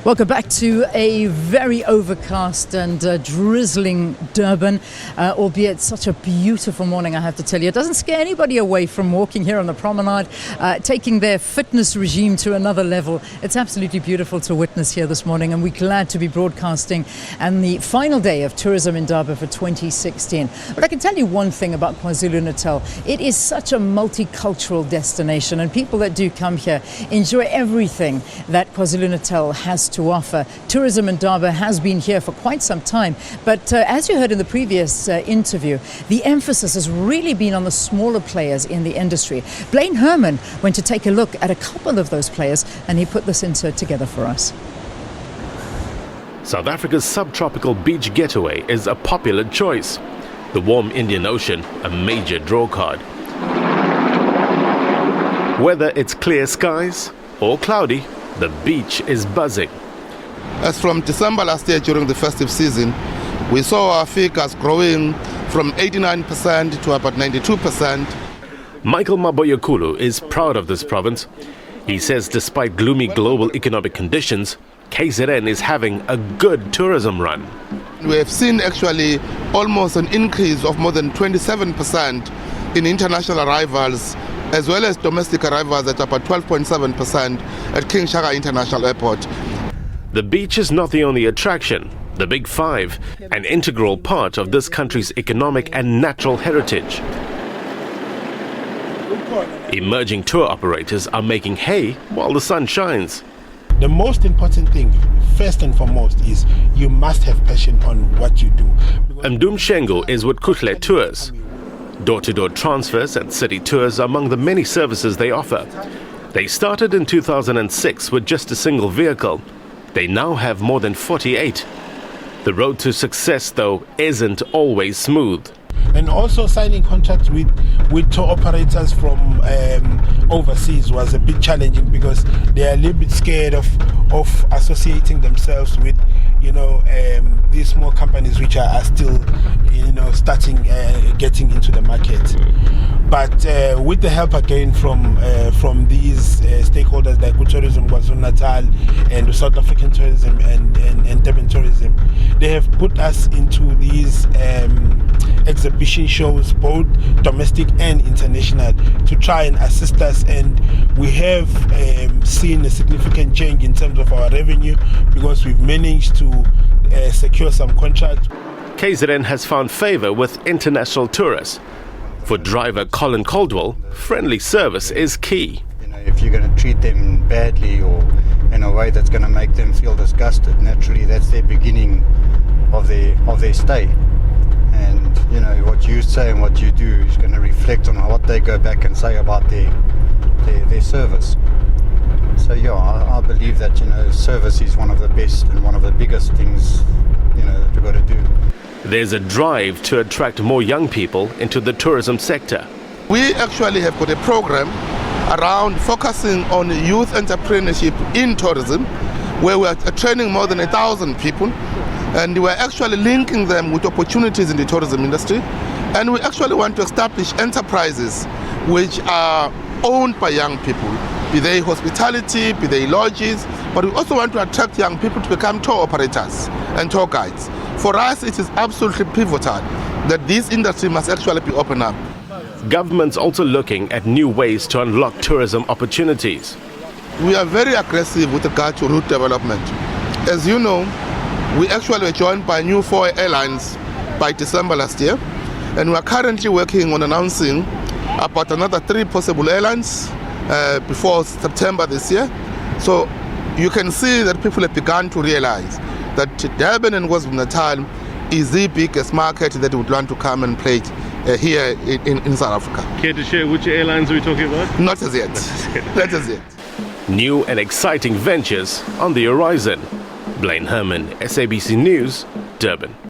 Welcome back to a very overcast and drizzling Durban, albeit such a beautiful morning, I have to tell you. It doesn't scare anybody away from walking here on the promenade, taking their fitness regime to another level. It's absolutely beautiful to witness here this morning, and we're glad to be broadcasting on the final day of tourism in Durban for 2016. But I can tell you one thing about KwaZulu-Natal. It is such a multicultural destination, and people that do come here enjoy everything that KwaZulu-Natal has to offer. Tourism in Durban has been here for quite some time, but as you heard in the previous interview, the emphasis has really been on the smaller players in the industry. Blain Herman went to take a look at a couple of those players, and he put this insert together for us. South Africa's subtropical beach getaway is a popular choice. The warm Indian Ocean, a major draw card. Whether it's clear skies or cloudy, the beach is buzzing. As from December last year during the festive season, we saw our figures growing from 89% to about 92%. Michael Maboyakulu is proud of this province. He says despite gloomy global economic conditions, KZN is having a good tourism run. We have seen actually almost an increase of more than 27% in international arrivals, as well as domestic arrivals at about 12.7% at King Shaka International Airport. The beach is not the only attraction. The Big Five, an integral part of this country's economic and natural heritage. Emerging tour operators are making hay while the sun shines. The most important thing, first and foremost, is you must have passion on what you do. Mdum Shengo is with Kuhle Tours. Door-to-door transfers and city tours are among the many services they offer. They started in 2006 with just a single vehicle. They now have more than 48. The road to success, though, isn't always smooth. And also signing contracts with tour operators from overseas was a bit challenging because they are a little bit scared of associating themselves with, these small companies which are still, starting getting into the market. But with the help again from these stakeholders like Tourism KwaZulu-Natal and the South African Tourism and Durban Tourism, they have put us into these exhibition shows, both domestic and international, to try and assist us, and we have seen a significant change in terms of our revenue because we've managed to secure some contracts. KZN has found favor with international tourists. For driver Colin Caldwell, friendly service is key. If you're going to treat them badly or in a way that's going to make them feel disgusted, naturally that's their beginning of their stay. And what you say and what you do is going to reflect on what they go back and say about their service. So I believe that service is one of the best and one of the biggest things that we've got to do. There's a drive to attract more young people into the tourism sector. We actually have got a program around focusing on youth entrepreneurship in tourism, where we are training more than 1,000 people, and we're actually linking them with opportunities in the tourism industry. And we actually want to establish enterprises which are owned by young people, be they hospitality, be they lodges, but we also want to attract young people to become tour operators and tour guides. For us, it is absolutely pivotal that this industry must actually be opened up. Government's also looking at new ways to unlock tourism opportunities. We are very aggressive with regard to route development. As you know, we actually were joined by new 4 airlines by December last year, and we are currently working on announcing about another 3 possible airlines before September this year. So you can see that people have begun to realize that Durban and KwaZulu-Natal is the biggest market that would want to come and play here in South Africa. Care to share which airlines are we talking about? Not as yet. Not as yet. New and exciting ventures on the horizon. Blain Herman, SABC News, Durban.